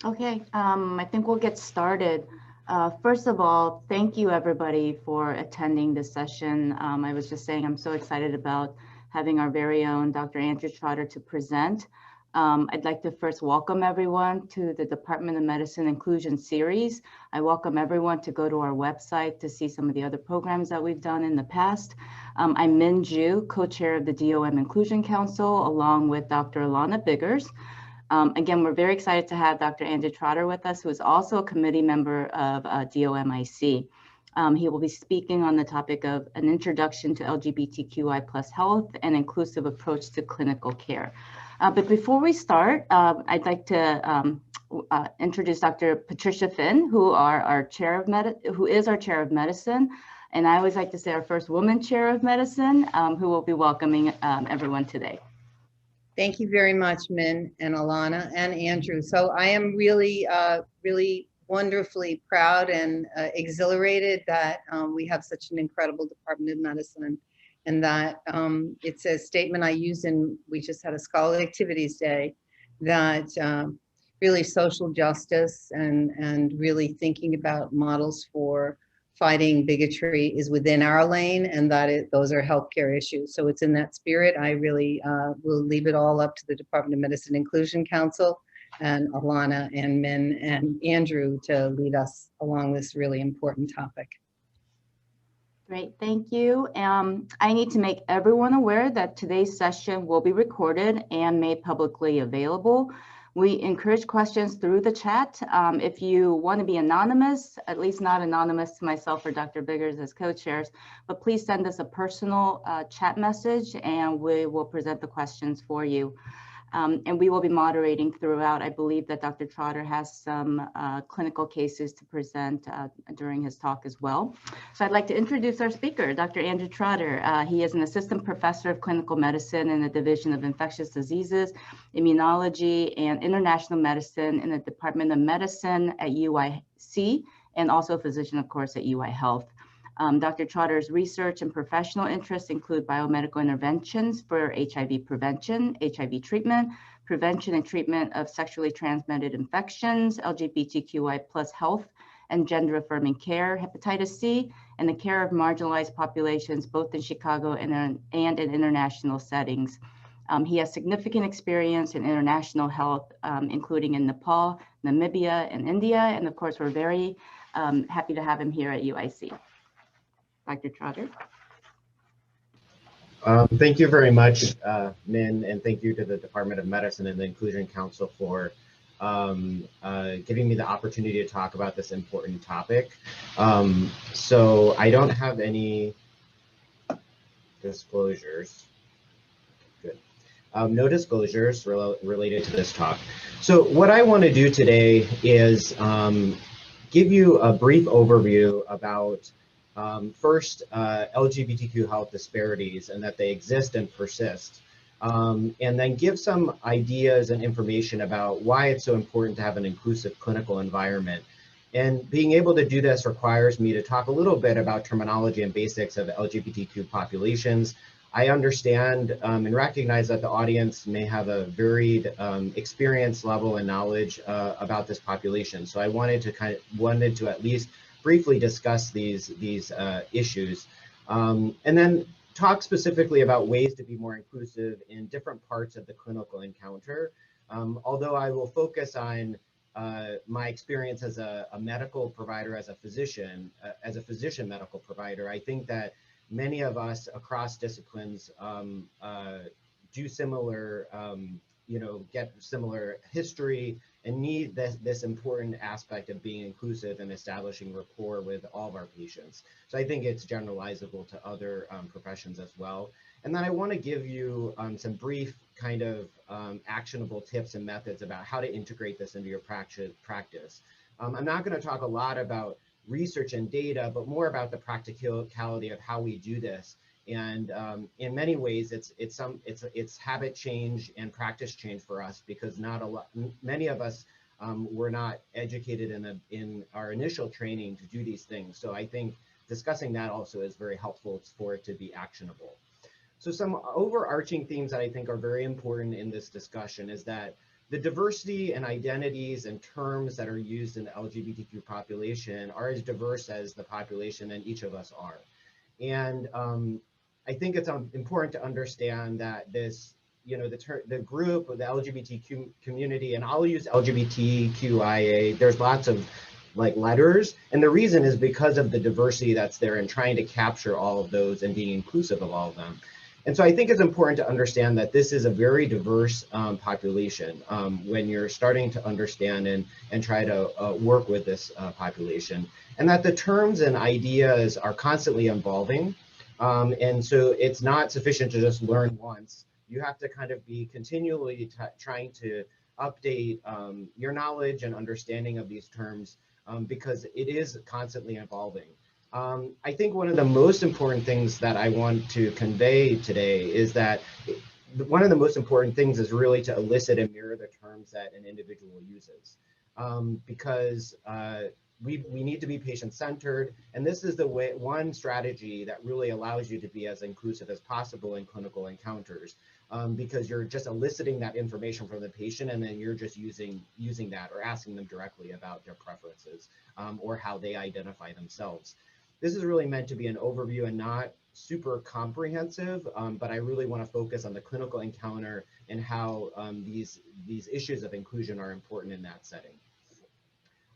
Okay, I think we'll get started. First of all, thank you everybody for attending this session. I was just saying I'm so excited about having our very own Dr. Andrew Trotter to present. I'd like to first welcome everyone to the Department of Medicine Inclusion Series. I welcome everyone to go to our website to see some of the other programs that we've done in the past. I'm Min Ju, co-chair of the DOM Inclusion Council, along with Dr. Alana Biggers. Again, we're very excited to have Dr. Andrew Trotter with us, who is also a committee member of DOMIC. He will be speaking on the topic of an introduction to LGBTQI plus health and inclusive approach to clinical care. But before we start, I'd like to introduce Dr. Patricia Finn, who is our chair of medicine. And I always like to say our first woman chair of medicine, who will be welcoming everyone today. Thank you very much, Min and Alana and Andrew. So I am really, really wonderfully proud and exhilarated that we have such an incredible Department of Medicine, and that it's a statement I use we just had a Scholarly Activities Day, that really social justice and really thinking about models for fighting bigotry is within our lane, and that those are healthcare issues. So it's in that spirit. I really will leave it all up to the Department of Medicine Inclusion Council and Alana and Min and Andrew to lead us along this really important topic. Great, thank you. I need to make everyone aware that today's session will be recorded and made publicly available. We encourage questions through the chat. If you want to be anonymous, at least not anonymous to myself or Dr. Biggers as co-chairs, but please send us a personal chat message and we will present the questions for you. And we will be moderating throughout. I believe that Dr. Trotter has some clinical cases to present during his talk as well. So I'd like to introduce our speaker, Dr. Andrew Trotter. He is an assistant professor of clinical medicine in the Division of Infectious Diseases, Immunology, and International Medicine in the Department of Medicine at UIC, and also a physician, of course, at UI Health. Dr. Trotter's research and professional interests include biomedical interventions for HIV prevention, HIV treatment, prevention and treatment of sexually transmitted infections, LGBTQI plus health and gender affirming care, hepatitis C, and the care of marginalized populations, both in Chicago and in international settings. He has significant experience in international health, including in Nepal, Namibia, and India. And of course, we're very happy to have him here at UIC. Dr. Trotter. Thank you very much, Min, and thank you to the Department of Medicine and the Inclusion Council for giving me the opportunity to talk about this important topic. So I don't have any disclosures. Good. No disclosures related to this talk. So what I want to do today is give you a brief overview about first, LGBTQ health disparities and that they exist and persist, and then give some ideas and information about why it's so important to have an inclusive clinical environment. And being able to do this requires me to talk a little bit about terminology and basics of LGBTQ populations. I understand and recognize that the audience may have a varied experience level and knowledge about this population. So I wanted to at least briefly discuss these issues, and then talk specifically about ways to be more inclusive in different parts of the clinical encounter. Although I will focus on my experience as a medical provider, as a physician medical provider, I think that many of us across disciplines do similar, get similar history and need this important aspect of being inclusive and establishing rapport with all of our patients. So I think it's generalizable to other professions as well. And then I want to give you some brief kind of actionable tips and methods about how to integrate this into your practice. I'm not going to talk a lot about research and data, but more about the practicality of how we do this. And in many ways, it's habit change and practice change for us, because many of us were not educated in our initial training to do these things. So I think discussing that also is very helpful for it to be actionable. So some overarching themes that I think are very important in this discussion is that the diversity and identities and terms that are used in the LGBTQ population are as diverse as the population and each of us are. And I think it's important to understand that this, the group of the LGBTQ community, and I'll use LGBTQIA, there's lots of like letters. And the reason is because of the diversity that's there and trying to capture all of those and being inclusive of all of them. And so I think it's important to understand that this is a very diverse population when you're starting to understand and try to work with this population, and that the terms and ideas are constantly evolving. And so it's not sufficient to just learn once. You have to kind of be continually trying to update your knowledge and understanding of these terms because it is constantly evolving. I think one of the most important things that I want to convey today is that one of the most important things is really to elicit and mirror the terms that an individual uses, because we need to be patient-centered, and this is the one strategy that really allows you to be as inclusive as possible in clinical encounters, because you're just eliciting that information from the patient, and then you're just using that or asking them directly about their preferences or how they identify themselves. This is really meant to be an overview and not super comprehensive, but I really want to focus on the clinical encounter and how these issues of inclusion are important in that setting.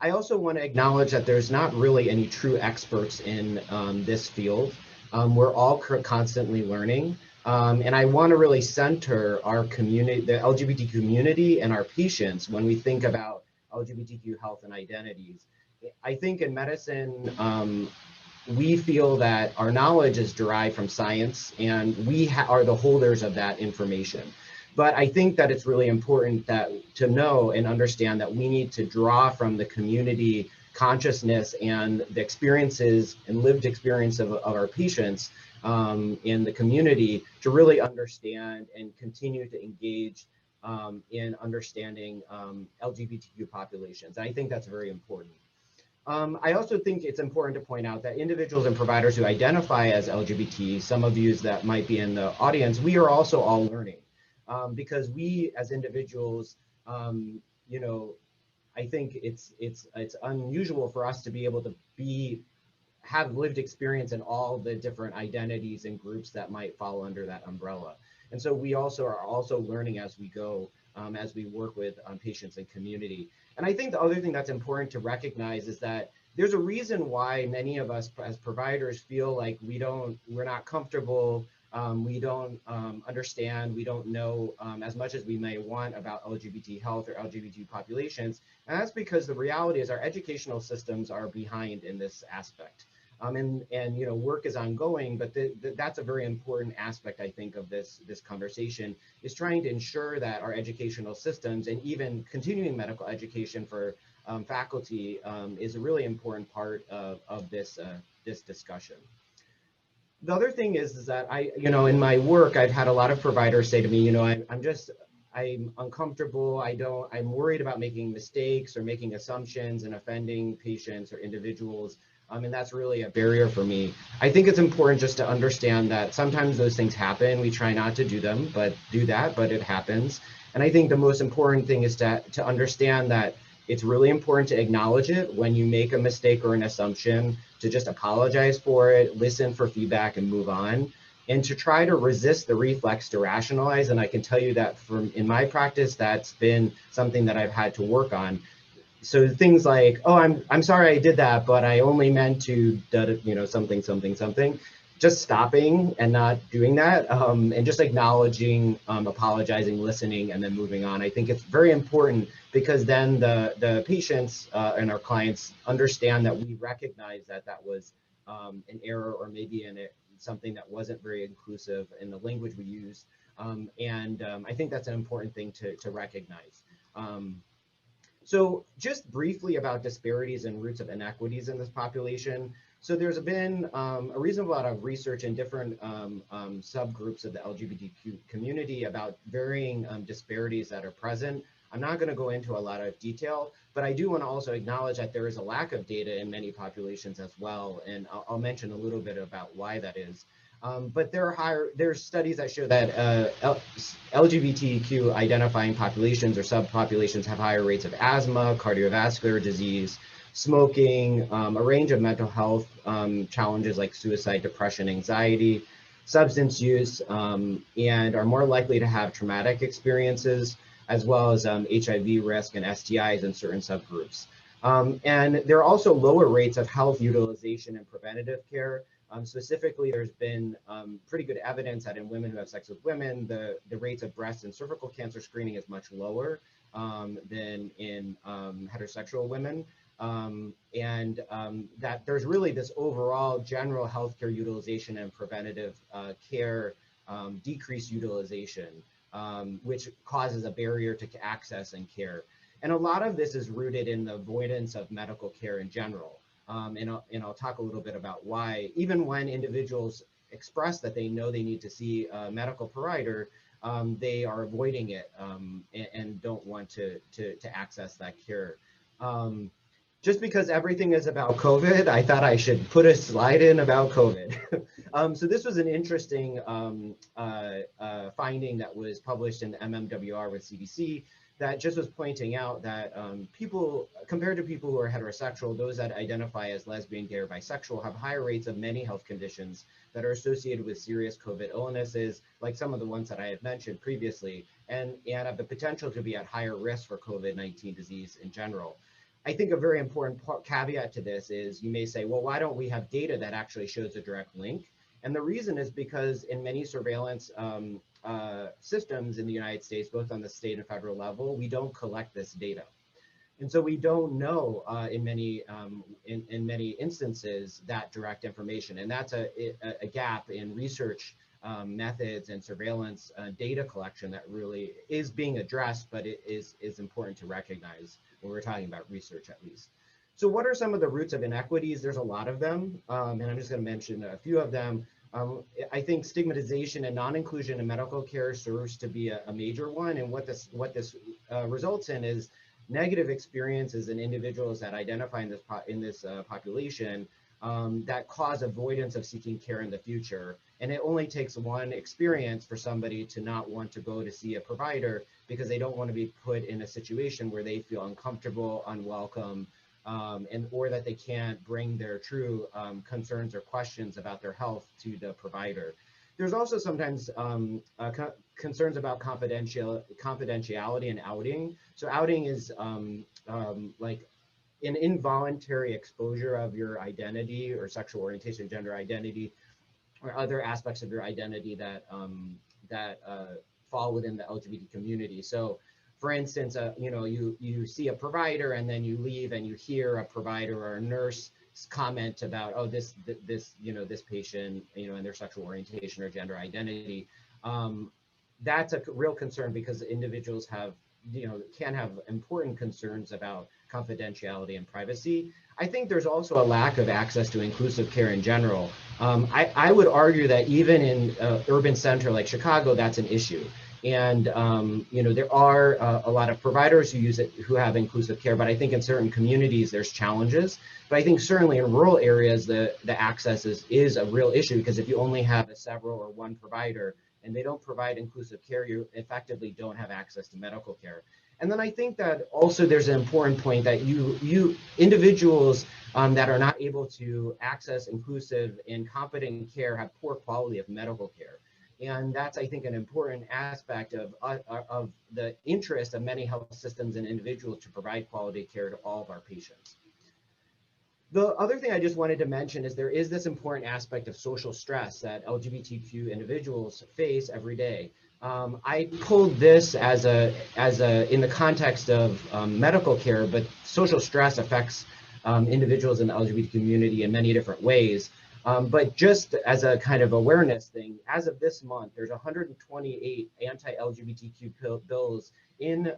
I also want to acknowledge that there's not really any true experts in this field. We're all constantly learning, and I want to really center our community, the LGBT community, and our patients when we think about LGBTQ health and identities. I think in medicine, we feel that our knowledge is derived from science, and we are the holders of that information. But I think that it's really important to know and understand that we need to draw from the community consciousness and the experiences and lived experience of our patients in the community to really understand and continue to engage in understanding LGBTQ populations. I think that's very important. I also think it's important to point out that individuals and providers who identify as LGBT, some of you that might be in the audience, we are also all learning because we as individuals, I think it's unusual for us to be able to have lived experience in all the different identities and groups that might fall under that umbrella. And so we also are learning as we go, as we work with patients and community. And I think the other thing that's important to recognize is that there's a reason why many of us as providers feel like we're not comfortable, we don't understand, we don't know as much as we may want about LGBT health or LGBT populations. And that's because the reality is our educational systems are behind in this aspect. And work is ongoing, but that's a very important aspect, I think, of this conversation, is trying to ensure that our educational systems and even continuing medical education for faculty is a really important part of this discussion. The other thing is that in my work, I've had a lot of providers say to me, I'm uncomfortable. I'm worried about making mistakes or making assumptions and offending patients or individuals. And that's really a barrier for me. I think it's important just to understand that sometimes those things happen. We try not to do them, but it happens. And I think the most important thing is to understand that it's really important to acknowledge it when you make a mistake or an assumption, to just apologize for it, listen for feedback, and move on, and to try to resist the reflex to rationalize. And I can tell you that in my practice, that's been something that I've had to work on. So things like, oh, I'm sorry I did that, but I only meant to, something. Just stopping and not doing that, and just acknowledging, apologizing, listening, and then moving on. I think it's very important because then the patients and our clients understand that we recognize that was an error or maybe something that wasn't very inclusive in the language we used. I think that's an important thing to recognize. So just briefly about disparities and roots of inequities in this population. So there's been a reasonable amount of research in different subgroups of the LGBTQ community about varying disparities that are present. I'm not going to go into a lot of detail, but I do want to also acknowledge that there is a lack of data in many populations as well. And I'll mention a little bit about why that is. But there's studies that show that LGBTQ identifying populations or subpopulations have higher rates of asthma, cardiovascular disease, smoking, a range of mental health challenges like suicide, depression, anxiety, substance use, and are more likely to have traumatic experiences, as well as HIV risk and STIs in certain subgroups. And there are also lower rates of health utilization and preventative care. Specifically, there's been pretty good evidence that in women who have sex with women, the rates of breast and cervical cancer screening is much lower than in heterosexual women. That there's really this overall general healthcare utilization and preventative care decreased utilization, which causes a barrier to access and care. And a lot of this is rooted in the avoidance of medical care in general. And I'll talk a little bit about why, even when individuals express that they know they need to see a medical provider, they are avoiding it and don't want to access that care. Just because everything is about COVID, I thought I should put a slide in about COVID. So this was an interesting finding that was published in the MMWR with CDC that just was pointing out that people, compared to people who are heterosexual, those that identify as lesbian, gay, or bisexual have higher rates of many health conditions that are associated with serious COVID illnesses, like some of the ones that I had mentioned previously, and have the potential to be at higher risk for COVID-19 disease in general. I think a very important caveat to this is you may say, well, why don't we have data that actually shows a direct link? And the reason is because in many surveillance systems in the United States, both on the state and federal level, we don't collect this data. And so we don't know in many instances that direct information. And that's a gap in research methods and surveillance data collection that really is being addressed, but it is important to recognize when we're talking about research at least. So what are some of the roots of inequities? There's a lot of them, and I'm just going to mention a few of them. I think stigmatization and non-inclusion in medical care serves to be a major one, and what this results in is negative experiences in individuals that identify in this population that cause avoidance of seeking care in the future. And it only takes one experience for somebody to not want to go to see a provider because they don't want to be put in a situation where they feel uncomfortable, unwelcome, or that they can't bring their true concerns or questions about their health to the provider. There's also sometimes concerns about confidentiality and outing. So outing is like an involuntary exposure of your identity or sexual orientation, gender identity, or other aspects of your identity that fall within the LGBT community. So, for instance, you see a provider and then you leave and you hear a provider or a nurse comment about, oh, this patient, and their sexual orientation or gender identity. That's a real concern because individuals can have important concerns about confidentiality and privacy. I think there's also a lack of access to inclusive care in general. I would argue that even in urban center like Chicago, that's an issue. And there are a lot of providers who have inclusive care, but I think in certain communities there's challenges. But I think certainly in rural areas the access is a real issue, because if you only have several or one provider and they don't provide inclusive care, you effectively don't have access to medical care. And then I think that also there's an important point that you individuals that are not able to access inclusive and competent care have poor quality of medical care. And that's, I think, an important aspect of the interest of many health systems and individuals to provide quality care to all of our patients. The other thing I just wanted to mention is there is this important aspect of social stress that LGBTQ individuals face every day. I pulled this as in the context of medical care, but social stress affects individuals in the LGBT community in many different ways. But just as a kind of awareness thing, as of this month, there's 128 anti-LGBTQ bills in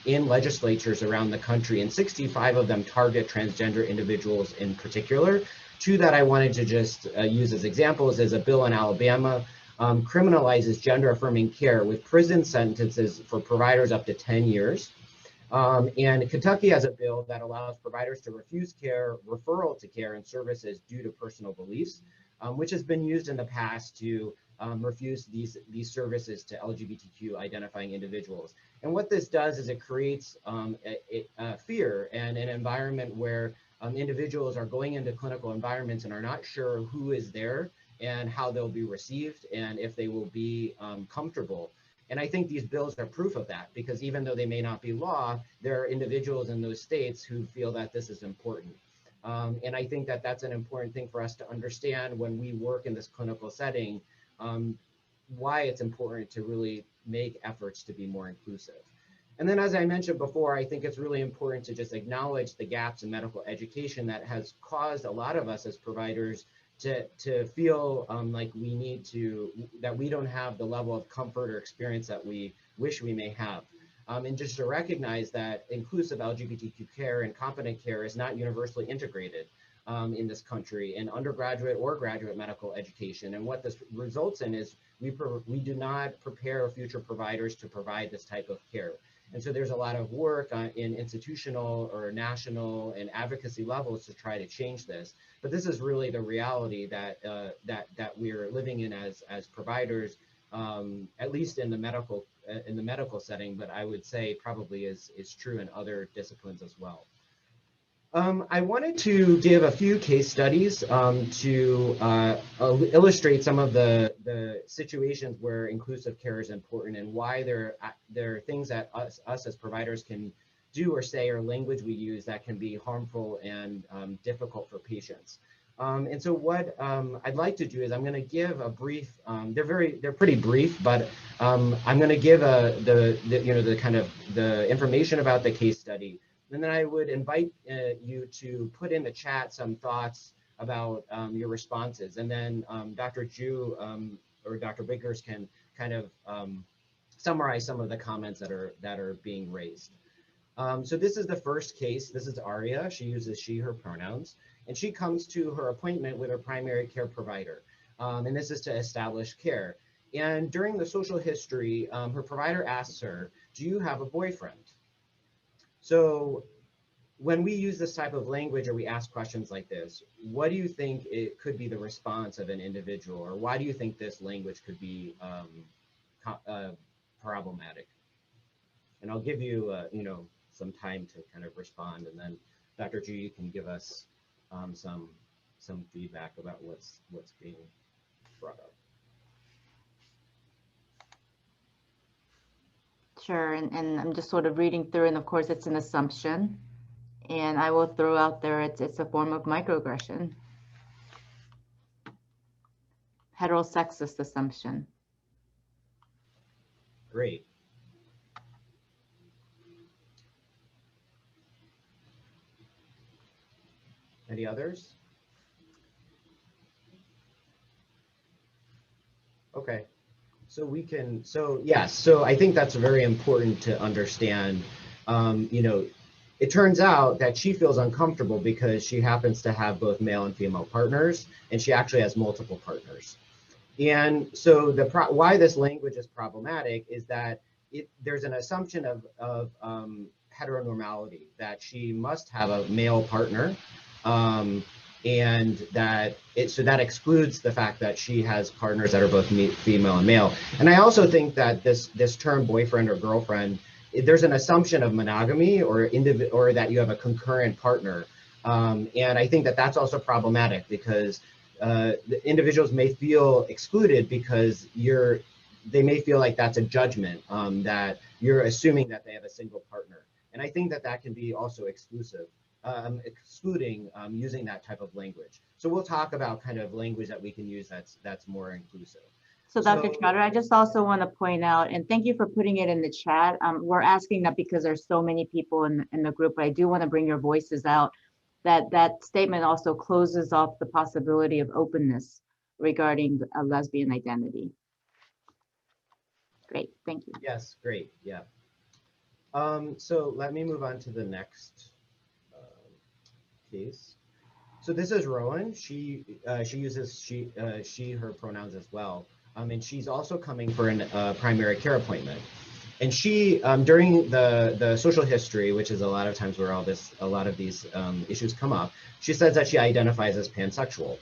legislatures around the country, and 65 of them target transgender individuals in particular. Two that I wanted to just use as examples is a bill in Alabama criminalizes gender-affirming care with prison sentences for providers up to 10 years. And Kentucky has a bill that allows providers to refuse care, referral to care and services due to personal beliefs. which has been used in the past to refuse these services to LGBTQ identifying individuals. And what this does is it creates a fear and an environment where individuals are going into clinical environments and are not sure who is there and how they'll be received and if they will be comfortable. And I think these bills are proof of that, because even though they may not be law, there are individuals in those states who feel that this is important. And I think that that's an important thing for us to understand when we work in this clinical setting, why it's important to really make efforts to be more inclusive. And then, as I mentioned before, I think it's really important to just acknowledge the gaps in medical education that has caused a lot of us as providers to feel like we need to, that we don't have the level of comfort or experience that we wish we may have. And just to recognize that inclusive LGBTQ care and competent care is not universally integrated in this country in undergraduate or graduate medical education. And what this results in is we do not prepare future providers to provide this type of care. And so there's a lot of work in institutional or national and advocacy levels to try to change this. But this is really the reality that that we're living in as providers, at least in the medical setting. But I would say probably is true in other disciplines as well. I wanted to give a few case studies to illustrate some of the situations where inclusive care is important and why there are things that us as providers can do or say, or language we use that can be harmful and difficult for patients. And so what I'd like to do is I'm going to give a brief. They're pretty brief, but I'm going to give the kind of the information about the case study. And then I would invite you to put in the chat some thoughts about your responses. And then Dr. Ju or Dr. Bickers can kind of summarize some of the comments that are being raised. So this is the first case. This is Aria. She uses she, her pronouns. And she comes to her appointment with her primary care provider. And this is to establish care. And during the social history, her provider asks her, do you have a boyfriend? So when we use this type of language or we ask questions like this, what do you think it could be the response of an individual, or why do you think this language could be problematic? And I'll give you, some time to kind of respond, and then Dr. G, you can give us some feedback about what's being brought up. Sure, and I'm just sort of reading through, and of course it's an assumption, and I will throw out there it's a form of microaggression. Heterosexist assumption. Great. Any others? Okay. So I think that's very important to understand. It turns out that she feels uncomfortable because she happens to have both male and female partners, and she actually has multiple partners. And so why this language is problematic is that there's an assumption of heteronormality, that she must have a male partner, and that that excludes the fact that she has partners that are both female and male. And I also think that this term boyfriend or girlfriend, there's an assumption of monogamy or that you have a concurrent partner. And I think that that's also problematic because the individuals may feel excluded because they may feel like that's a judgment, that you're assuming that they have a single partner. And I think that can be also excluding using that type of language. So we'll talk about kind of language that we can use that's more inclusive. So Dr. Trotter, I just also want to point out, and thank you for putting it in the chat. We're asking that because there's so many people in the group, but I do want to bring your voices out. That statement also closes off the possibility of openness regarding a lesbian identity. Great, thank you. Yes, great, yeah. So let me move on to the next case. So this is Rowan. She uses she, her pronouns as well. And she's also coming for a primary care appointment. And she, during the social history, which is a lot of times where a lot of these issues come up, she says that she identifies as pansexual.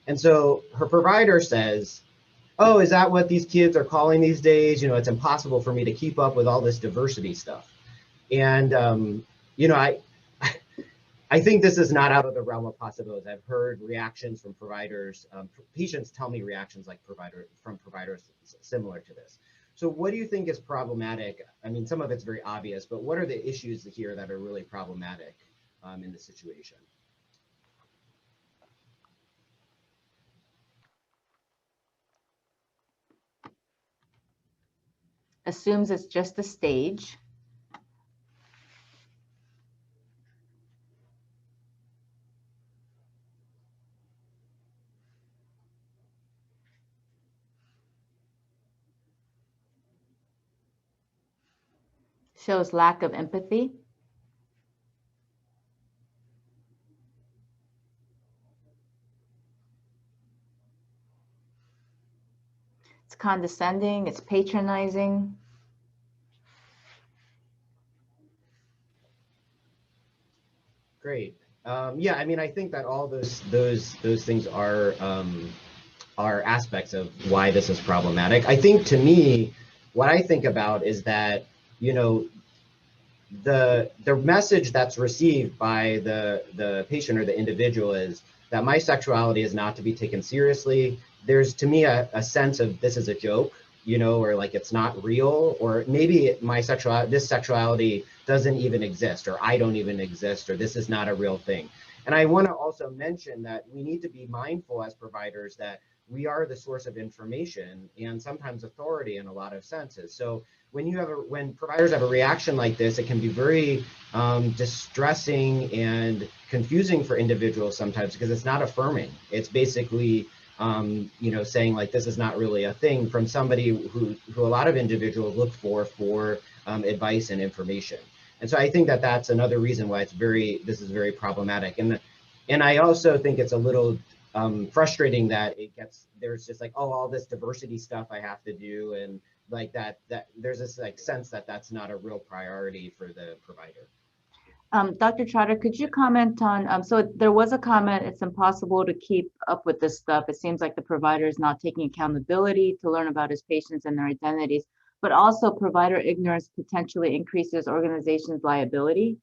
And so her provider says, oh, is that what these kids are calling these days? You know, it's impossible for me to keep up with all this diversity stuff. And, you know, I think this is not out of the realm of possibilities. I've heard reactions from providers, patients tell me reactions like from providers similar to this. So what do you think is problematic? I mean, some of it's very obvious, but what are the issues here that are really problematic in the situation? Assumes it's just a stage. Shows lack of empathy. It's condescending, it's patronizing. Great. Yeah, I mean, I think that all those things are aspects of why this is problematic. I think, to me, what I think about is that, you know, the message that's received by the patient or the individual is that my sexuality is not to be taken seriously. There's, to me, a sense of this is a joke, you know, or like it's not real, or maybe this sexuality doesn't even exist, or I don't even exist, or this is not a real thing. And I want to also mention that we need to be mindful as providers that we are the source of information and sometimes authority in a lot of senses. So when providers have a reaction like this, it can be very distressing and confusing for individuals sometimes, because it's not affirming. It's basically you know, saying like this is not really a thing from somebody who a lot of individuals look for advice and information. And so I think that that's another reason why this is very problematic. And I also think it's a little frustrating that there's just like, oh, all this diversity stuff I have to do, and like that there's this like sense that that's not a real priority for the provider. Dr. Trotter, could you comment on, so there was a comment, it's impossible to keep up with this stuff. It seems like the provider is not taking accountability to learn about his patients and their identities, but also provider ignorance potentially increases organization's liability.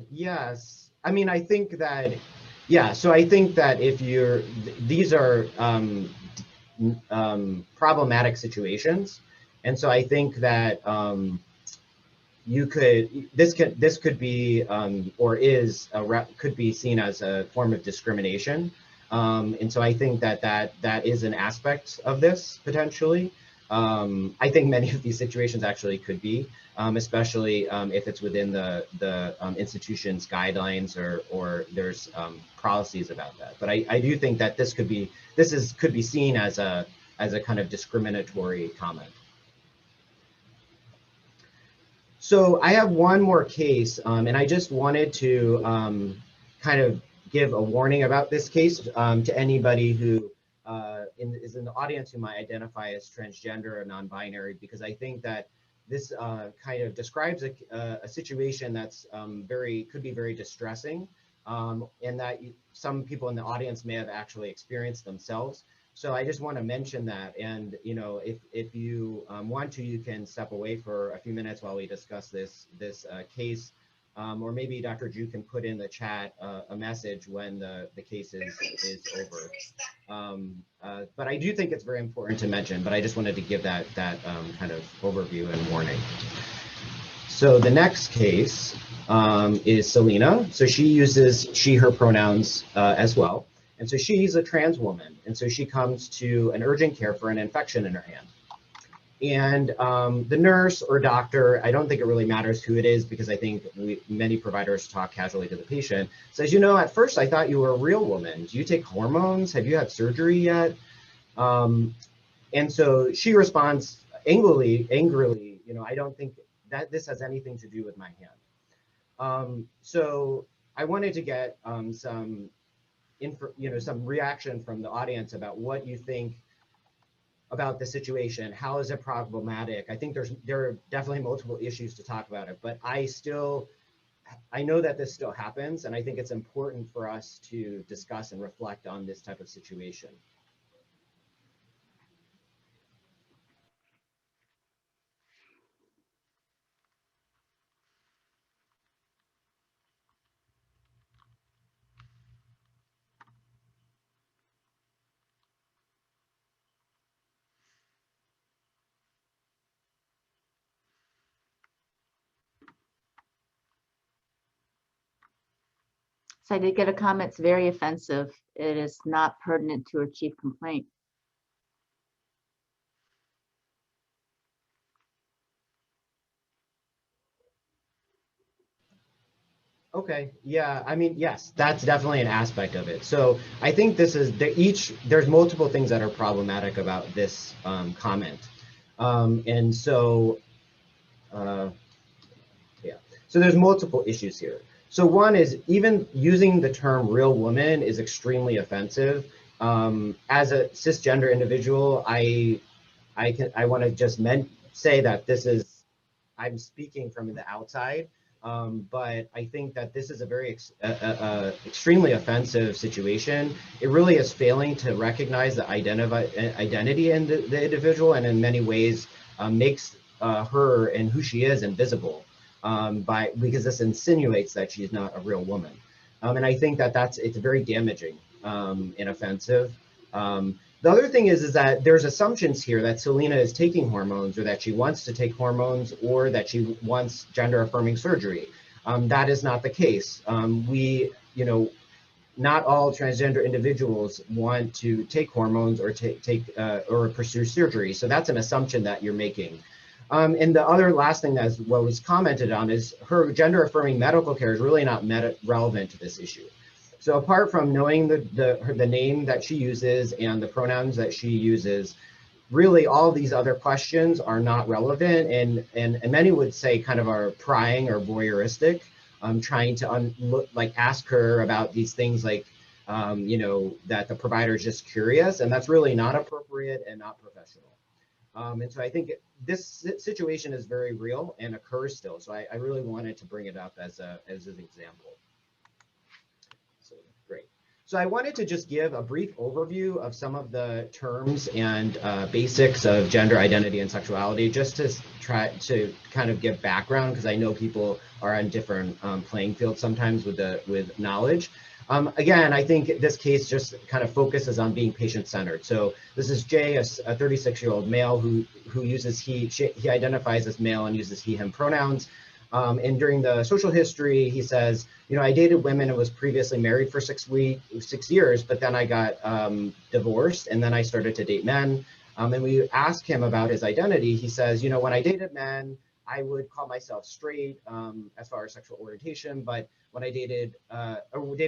Yes. I mean, I think that, yeah, so I think that these are problematic situations. And so I think that this could be or could be seen as a form of discrimination. And so I think that is an aspect of this potentially. I think many of these situations actually could be, especially if it's within the institution's guidelines or there's policies about that. But I do think that this could be seen as a kind of discriminatory comment. So I have one more case, and I just wanted to kind of give a warning about this case to anybody who is in the audience who might identify as transgender or non-binary, because I think that this kind of describes a situation that's could be very distressing, and that some people in the audience may have actually experienced themselves. So I just want to mention that, and you know, if you want to, you can step away for a few minutes while we discuss this case, or maybe Dr. Ju can put in the chat a message when the case is over. But I do think it's very important to mention. But I just wanted to give that kind of overview and warning. So the next case is Selena. So she uses she/her pronouns as well. And so she's a trans woman. And so she comes to an urgent care for an infection in her hand. And the nurse or doctor, I don't think it really matters who it is, because I think many providers talk casually to the patient, says, you know, at first I thought you were a real woman. Do you take hormones? Have you had surgery yet? And so she responds angrily, you know, I don't think that this has anything to do with my hand. So I wanted to get some reaction from the audience about what you think about the situation. How is it problematic? I think there are definitely multiple issues to talk about it, but I still I know that this still happens, and I think it's important for us to discuss and reflect on this type of situation. So I did get a comment, it's very offensive. It is not pertinent to a chief complaint. Okay, yeah, I mean, yes, that's definitely an aspect of it. So I think this is, there's multiple things that are problematic about this comment. And so, yeah, so there's multiple issues here. So one is even using the term real woman is extremely offensive. As a cisgender individual, I want to just say that this is, I'm speaking from the outside, but I think that this is a very extremely offensive situation. It really is failing to recognize the identity in the individual, and in many ways makes her and who she is invisible, because this insinuates that she's not a real woman. And I think that it's very damaging and offensive. The other thing is that there's assumptions here that Selena is taking hormones, or that she wants to take hormones, or that she wants gender affirming surgery. That is not the case. Not all transgender individuals want to take hormones or or pursue surgery. So that's an assumption that you're making. And the other last thing that was commented on is her gender affirming medical care is really not relevant to this issue. So apart from knowing the name that she uses and the pronouns that she uses, really all these other questions are not relevant, and many would say kind of are prying or voyeuristic, trying to ask her about these things like, that the provider is just curious, and that's really not appropriate and not professional. And so I think this situation is very real and occurs still. So I really wanted to bring it up as an example. So great. So I wanted to just give a brief overview of some of the terms and basics of gender identity and sexuality, just to try to kind of give background, because I know people are on different playing fields sometimes with knowledge. Again, I think this case just kind of focuses on being patient-centered. So this is Jay, a 36-year-old male who uses he identifies as male and uses he, him pronouns. And during the social history, he says, I dated women and was previously married for 6 years, but then I got divorced, and then I started to date men. And we asked him about his identity. He says, when I dated men, I would call myself straight as far as sexual orientation, but when I dated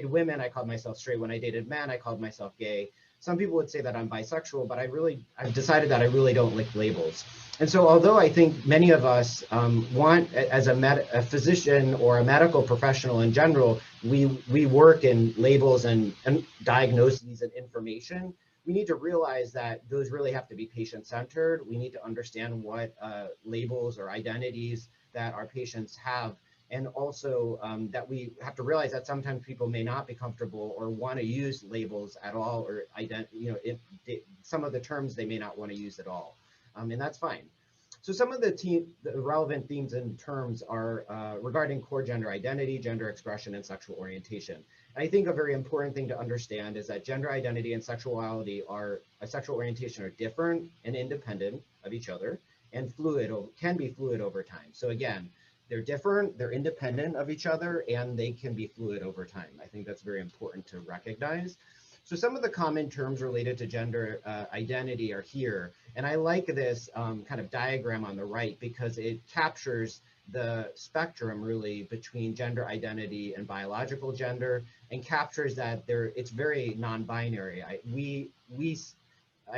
women, I called myself straight. When I dated men, I called myself gay. Some people would say that I'm bisexual, but I've decided that I really don't like labels. And so although I think many of us want, as a physician or a medical professional in general, we work in labels and diagnoses and information, we need to realize that those really have to be patient-centered. We need to understand what labels or identities that our patients have. And also that we have to realize that sometimes people may not be comfortable or want to use labels at all, or some of the terms they may not want to use at all. And that's fine. So some of the relevant themes and terms are regarding core gender identity, gender expression, and sexual orientation. And I think a very important thing to understand is that gender identity and sexuality sexual orientation are different and independent of each other, and can be fluid over time. So again, they're different, they're independent of each other, and they can be fluid over time. I think that's very important to recognize. So some of the common terms related to gender identity are here. And I like this kind of diagram on the right because it captures the spectrum really between gender identity and biological gender, and captures that it's very non-binary. I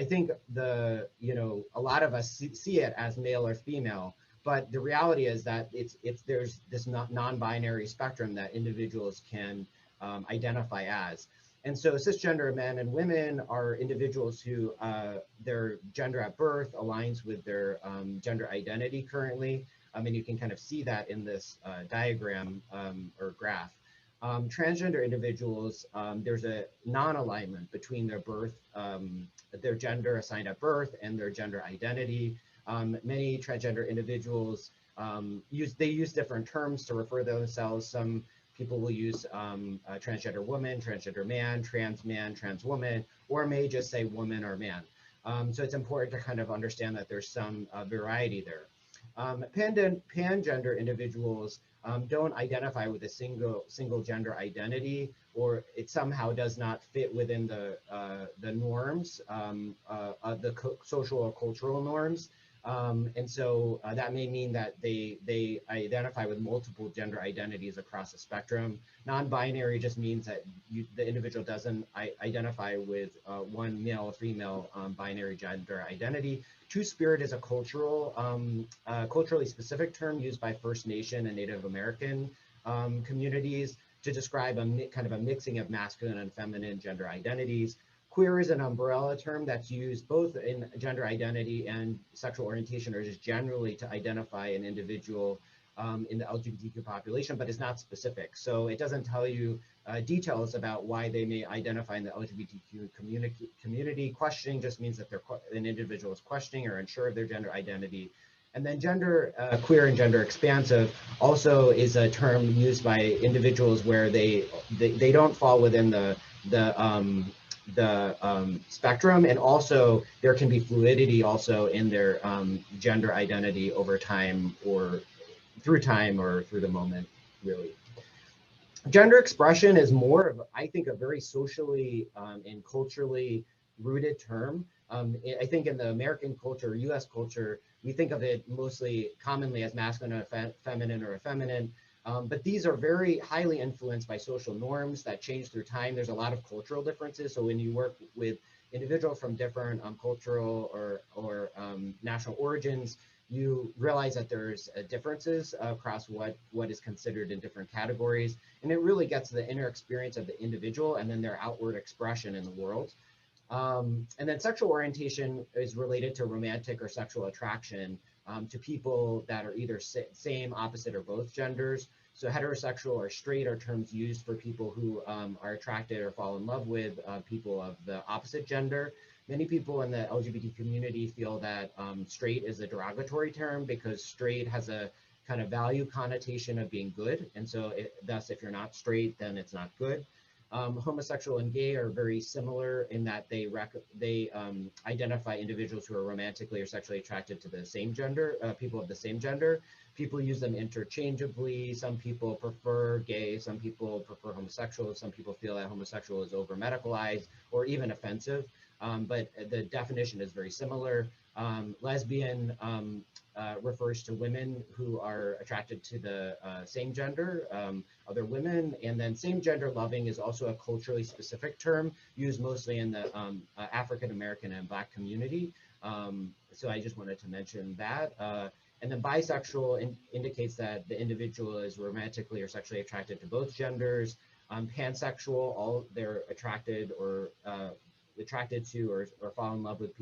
think a lot of us see it as male or female, but the reality is that there's this non-binary spectrum that individuals can identify as. And so cisgender men and women are individuals who their gender at birth aligns with their gender identity currently. and you can kind of see that in this diagram or graph. Transgender individuals, there's a non-alignment between their birth, their gender assigned at birth and their gender identity. Many transgender individuals use different terms to refer to themselves. Some people will use transgender woman, transgender man, trans woman, or may just say woman or man. So it's important to kind of understand that there's some variety there. Pangender individuals don't identify with a single gender identity, or it somehow does not fit within the norms, the social or cultural norms. And so that may mean that they identify with multiple gender identities across the spectrum. Non-binary just means that the individual doesn't identify with one male or female binary gender identity. Two-spirit is a culturally specific term used by First Nation and Native American communities to describe kind of a mixing of masculine and feminine gender identities. Queer is an umbrella term that's used both in gender identity and sexual orientation, or just generally to identify an individual in the LGBTQ population, but is not specific. So it doesn't tell you details about why they may identify in the LGBTQ community. Questioning just means that an individual is questioning or unsure of their gender identity. And then gender queer and gender expansive also is a term used by individuals where they don't fall within the spectrum, and also there can be fluidity also in their gender identity over time, or through time, or through the moment, really. Gender expression is more of, I think, a very socially and culturally rooted term. I think in the American culture, US culture, we think of it mostly commonly as masculine or feminine or effeminate. But these are very highly influenced by social norms that change through time. There's a lot of cultural differences. So when you work with individuals from different cultural or national origins, you realize that there's differences across what is considered in different categories. And it really gets to the inner experience of the individual and then their outward expression in the world. And then sexual orientation is related to romantic or sexual attraction to people that are either same, opposite, or both genders. So heterosexual or straight are terms used for people who are attracted or fall in love with people of the opposite gender. Many people in the LGBT community feel that straight is a derogatory term because straight has a kind of value connotation of being good. And so thus, if you're not straight, then it's not good. Homosexual and gay are very similar in that they identify individuals who are romantically or sexually attracted to the same gender, people of the same gender. People use them interchangeably. Some people prefer gay, some people prefer homosexual, some people feel that homosexual is over medicalized or even offensive, but the definition is very similar. Lesbian refers to women who are attracted to the same gender, other women, and then same gender loving is also a culturally specific term used mostly in the African American and Black community. So I just wanted to mention that. And then bisexual indicates that the individual is romantically or sexually attracted to both genders. Pansexual, they're attracted to or fall in love with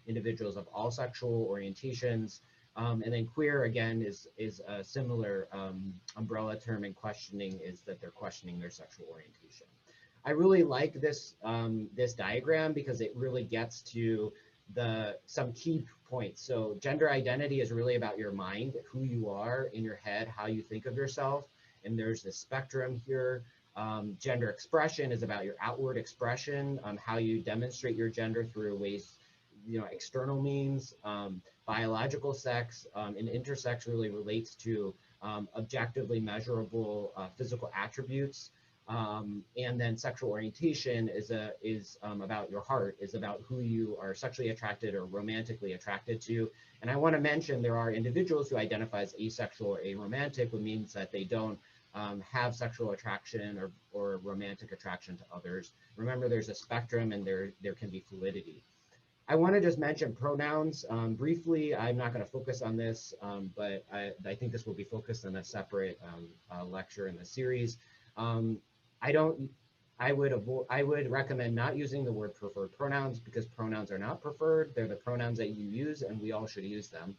individuals of all sexual orientations. And then queer, again, is a similar umbrella term, and questioning is that they're questioning their sexual orientation. I really like this diagram because it really gets to some key points. So gender identity is really about your mind, who you are in your head, how you think of yourself. And there's this spectrum here. Gender expression is about your outward expression, how you demonstrate your gender through ways, external means. Biological sex and intersex really relates to objectively measurable physical attributes. And then sexual orientation is about your heart, is about who you are sexually attracted or romantically attracted to. And I want to mention there are individuals who identify as asexual or aromantic, which means that they don't have sexual attraction or romantic attraction to others. Remember, there's a spectrum and there can be fluidity. I want to just mention pronouns briefly. I'm not going to focus on this, but I think this will be focused in a separate lecture in the series. I would recommend not using the word preferred pronouns because pronouns are not preferred. They're the pronouns that you use, and we all should use them.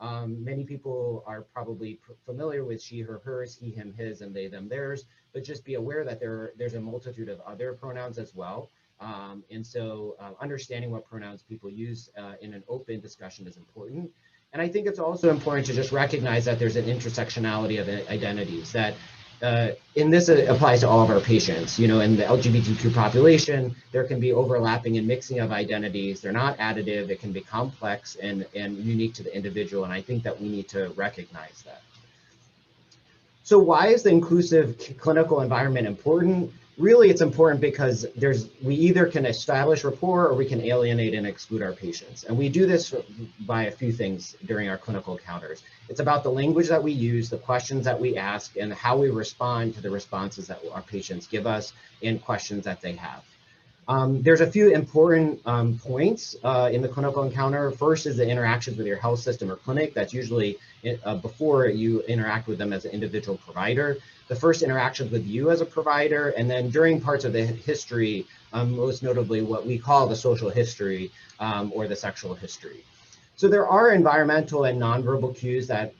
Many people are probably familiar with she, her, hers, he, him, his, and they, them, theirs, but just be aware that there's a multitude of other pronouns as well. And so understanding what pronouns people use in an open discussion is important. And I think it's also important to just recognize that there's an intersectionality of identities, that and this applies to all of our patients. You know, in the LGBTQ population, there can be overlapping and mixing of identities. They're not additive. It can be complex and unique to the individual. And I think that we need to recognize that. So why is the inclusive clinical environment important? Really, it's important because we either can establish rapport or we can alienate and exclude our patients. And we do this by a few things during our clinical encounters. It's about the language that we use, the questions that we ask, and how we respond to the responses that our patients give us and questions that they have. There's a few important points in the clinical encounter. First is the interactions with your health system or clinic. That's usually before you interact with them as an individual provider. The first interactions with you as a provider, and then during parts of the history, most notably what we call the social history or the sexual history. So there are environmental and nonverbal cues that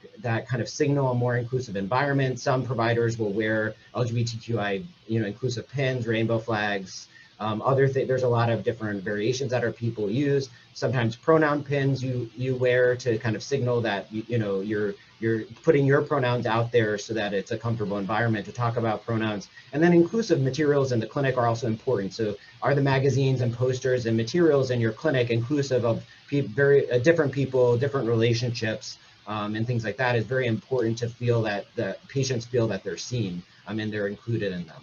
kind of signal a more inclusive environment. Some providers will wear LGBTQI, inclusive pins, rainbow flags. There's a lot of different variations that our people use. Sometimes pronoun pins you wear to kind of signal that you're putting your pronouns out there so that it's a comfortable environment to talk about pronouns. And then inclusive materials in the clinic are also important. So are the magazines and posters and materials in your clinic inclusive of different people, different relationships, and things like that? Is very important to feel that the patients feel that they're seen and they're included in them.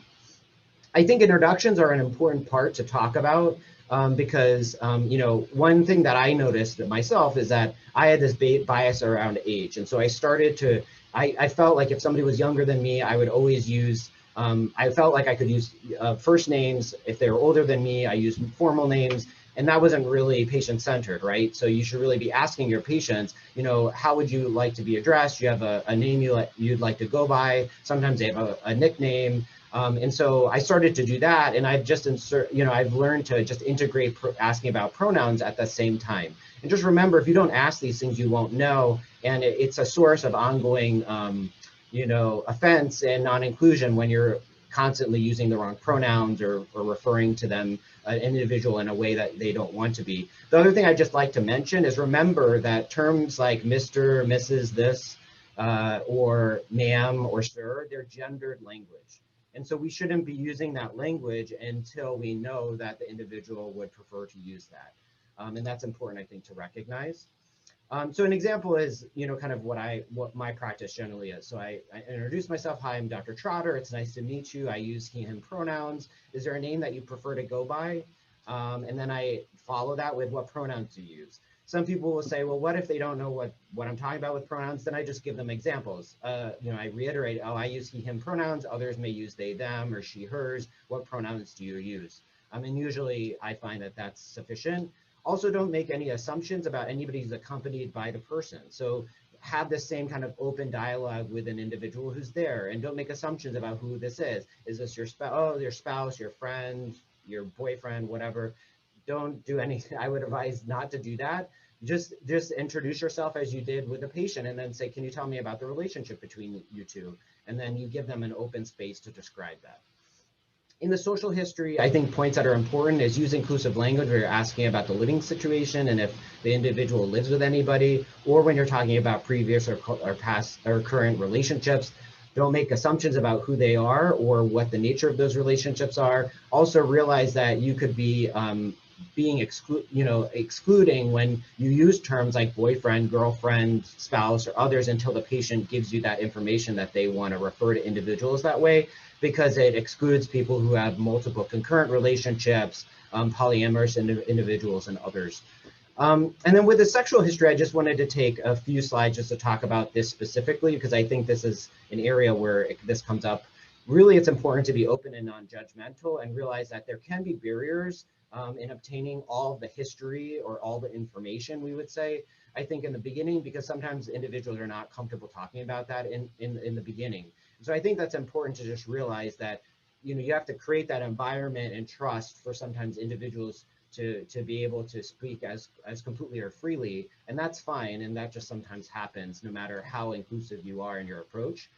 I think introductions are an important part to talk about because, one thing that I noticed myself is that I had this bias around age. And so I felt like if somebody was younger than me, I would always use, I felt like I could use first names. If they were older than me, I used formal names. And that wasn't really patient-centered, right? So you should really be asking your patients, how would you like to be addressed? You have a name you'd like to go by. Sometimes they have a nickname. And so I started to do that, and I've I've learned to just integrate asking about pronouns at the same time. And just remember, if you don't ask these things, you won't know, and it's a source of ongoing, offense and non-inclusion when you're constantly using the wrong pronouns or referring to them, an individual, in a way that they don't want to be. The other thing I'd just like to mention is remember that terms like Mr., Mrs., this, or ma'am or sir, they're gendered language. And so we shouldn't be using that language until we know that the individual would prefer to use that. And that's important, I think, to recognize. So an example is, kind of what my practice generally is. So I introduce myself. Hi, I'm Dr. Trotter. It's nice to meet you. I use he, him pronouns. Is there a name that you prefer to go by? And then I follow that with what pronouns do you use? Some people will say, well, what if they don't know what I'm talking about with pronouns? Then I just give them examples. I reiterate, I use he, him pronouns. Others may use they, them, or she, hers. What pronouns do you use? And usually I find that that's sufficient. Also, don't make any assumptions about anybody who's accompanied by the person. So have the same kind of open dialogue with an individual who's there, and don't make assumptions about who this is. Is this your spouse? Oh, your spouse, your friend, your boyfriend, whatever. Don't do anything. I would advise not to do that. Just introduce yourself as you did with the patient, and then say, can you tell me about the relationship between you two? And then you give them an open space to describe that. In the social history, I think points that are important is use inclusive language where you're asking about the living situation and if the individual lives with anybody, or when you're talking about previous or past or current relationships. Don't make assumptions about who they are or what the nature of those relationships are. Also realize that you could be excluding when you use terms like boyfriend, girlfriend, spouse, or others until the patient gives you that information that they want to refer to individuals that way, because it excludes people who have multiple concurrent relationships, polyamorous individuals, and others. And then with the sexual history, I just wanted to take a few slides just to talk about this specifically, because I think this is an area where this comes up. Really, it's important to be open and non-judgmental and realize that there can be barriers in obtaining all of the history or all the information, we would say, I think in the beginning, because sometimes individuals are not comfortable talking about that in the beginning. So I think that's important to just realize that, you have to create that environment and trust for sometimes individuals to be able to speak as completely or freely, and that's fine, and that just sometimes happens no matter how inclusive you are in your approach.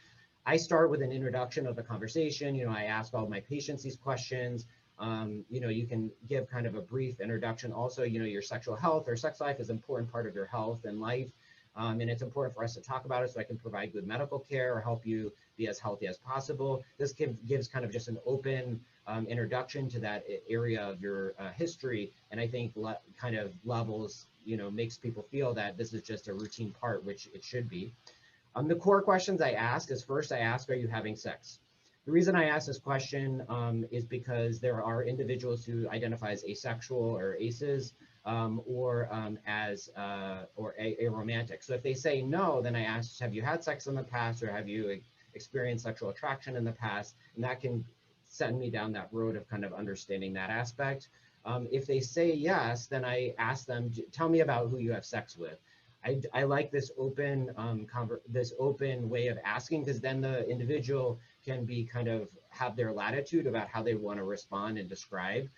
I start with an introduction of the conversation. You know, I ask all of my patients these questions. You know, you can give kind of a brief introduction. Also, you know, your sexual health or sex life is an important part of your health and life. And it's important for us to talk about it so I can provide good medical care or help you be as healthy as possible. This gives kind of just an open introduction to that area of your history. And I think kind of levels, you know, makes people feel that this is just a routine part, which it should be. The core questions I ask is, first I ask, are you having sex? The reason I ask this question is because there are individuals who identify as asexual or aces or as aromantic. So if they say no, then I ask, have you had sex in the past, or have you experienced sexual attraction in the past? And that can send me down that road of kind of understanding that aspect. If they say yes, then I ask them, tell me about who you have sex with. I like this open way of asking, because then the individual can be kind of have their latitude about how they want to respond and describe.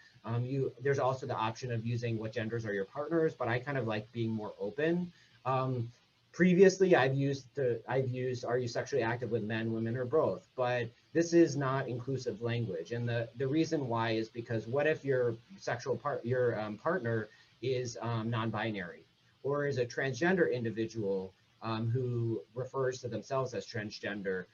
There's also the option of using what genders are your partners, but I kind of like being more open. Previously, I've used are you sexually active with men, women, or both? But this is not inclusive language, and the reason why is because what if your partner is non-binary, or is a transgender individual who refers to themselves as transgender?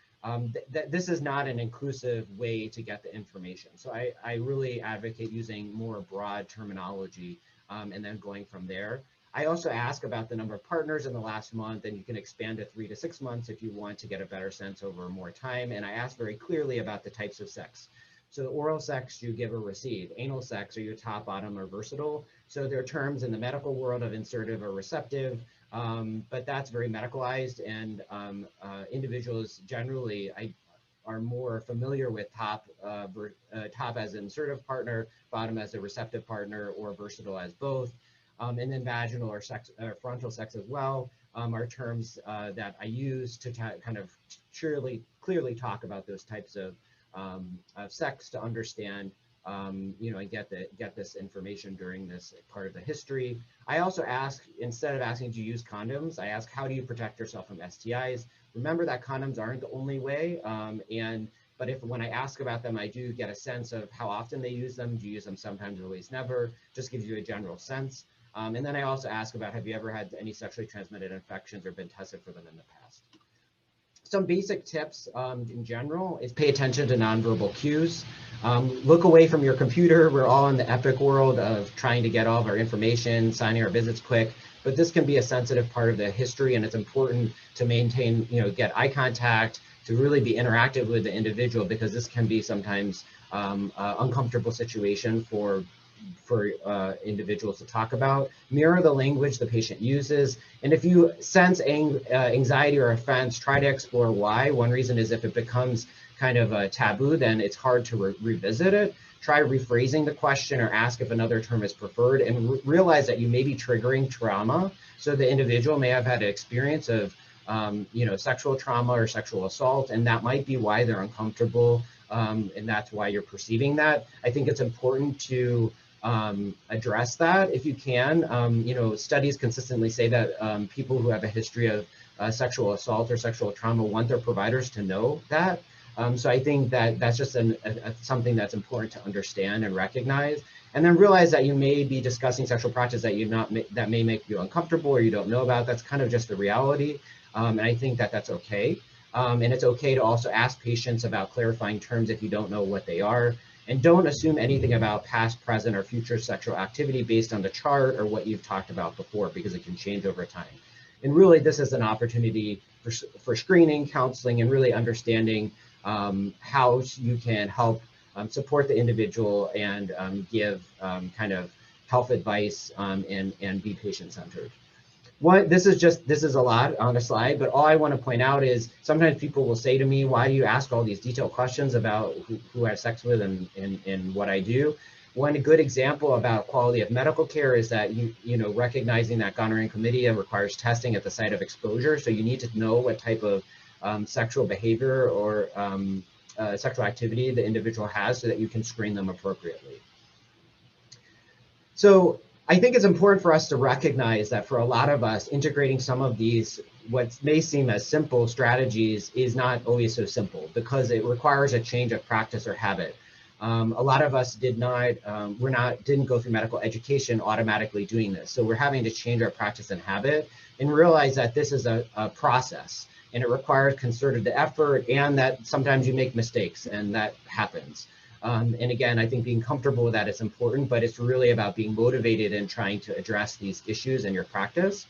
This is not an inclusive way to get the information. So I really advocate using more broad terminology and then going from there. I also ask about the number of partners in the last month, and you can expand to 3 to 6 months if you want to get a better sense over more time. And I ask very clearly about the types of sex. So oral sex, you give or receive. Anal sex, are you top, bottom, or versatile? So there are terms in the medical world of insertive or receptive, but that's very medicalized, and individuals generally are more familiar with top as an insertive partner, bottom as a receptive partner, or versatile as both. And then vaginal or frontal sex as well are terms that I use to kind of clearly talk about those types of sex, to understand, you know, and get this information during this part of the history. I also ask, instead of asking, do you use condoms, I ask, how do you protect yourself from STIs? Remember that condoms aren't the only way, but when I ask about them, I do get a sense of how often they use them. Do you use them sometimes, always, never? Just gives you a general sense. And then I also ask about, have you ever had any sexually transmitted infections or been tested for them in the past? Some basic tips in general is pay attention to nonverbal cues. Look away from your computer. We're all in the epic world of trying to get all of our information, signing our visits quick, but this can be a sensitive part of the history, and it's important to maintain, you know, get eye contact, to really be interactive with the individual, because this can be sometimes an uncomfortable situation for individuals to talk about. Mirror the language the patient uses. And if you sense anxiety or offense, try to explore why. One reason is if it becomes kind of a taboo, then it's hard to revisit it. Try rephrasing the question or ask if another term is preferred, and realize that you may be triggering trauma. So the individual may have had an experience of you know, sexual trauma or sexual assault, and that might be why they're uncomfortable, and that's why you're perceiving that. I think it's important to address that if you can. You know, studies consistently say that people who have a history of sexual assault or sexual trauma want their providers to know that. So I think that that's just something that's important to understand and recognize. And then realize that you may be discussing sexual practice that may make you uncomfortable or you don't know about. That's kind of just the reality. And I think that that's okay. And it's okay to also ask patients about clarifying terms if you don't know what they are. And don't assume anything about past, present, or future sexual activity based on the chart or what you've talked about before, because it can change over time. And really, this is an opportunity for screening, counseling, and really understanding how you can help support the individual and give kind of health advice and be patient-centered. This is a lot on a slide, but all I want to point out is sometimes people will say to me, why do you ask all these detailed questions about who I have sex with and what I do? One good example about quality of medical care is that you know, recognizing that gonorrhea and chlamydia requires testing at the site of exposure. So you need to know what type of sexual behavior or sexual activity the individual has so that you can screen them appropriately. So I think it's important for us to recognize that for a lot of us, integrating some of these, what may seem as simple strategies, is not always so simple because it requires a change of practice or habit. A lot of us didn't go through medical education automatically doing this. So we're having to change our practice and habit and realize that this is a process and it requires concerted effort, and that sometimes you make mistakes and that happens. And again, I think being comfortable with that is important, but it's really about being motivated and trying to address these issues in your practice.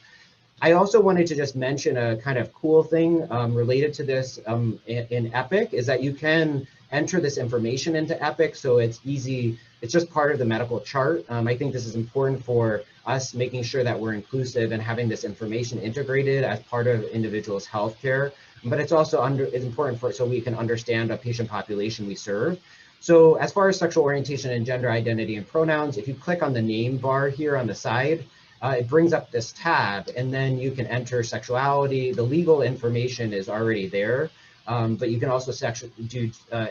I also wanted to just mention a kind of cool thing related to this in Epic, is that you can enter this information into Epic, so it's easy. It's just part of the medical chart. I think this is important for us, making sure that we're inclusive and having this information integrated as part of individuals' healthcare. But it's also it's important so we can understand the patient population we serve. So as far as sexual orientation and gender identity and pronouns, if you click on the name bar here on the side, it brings up this tab, and then you can enter sexuality. The legal information is already there, but you can also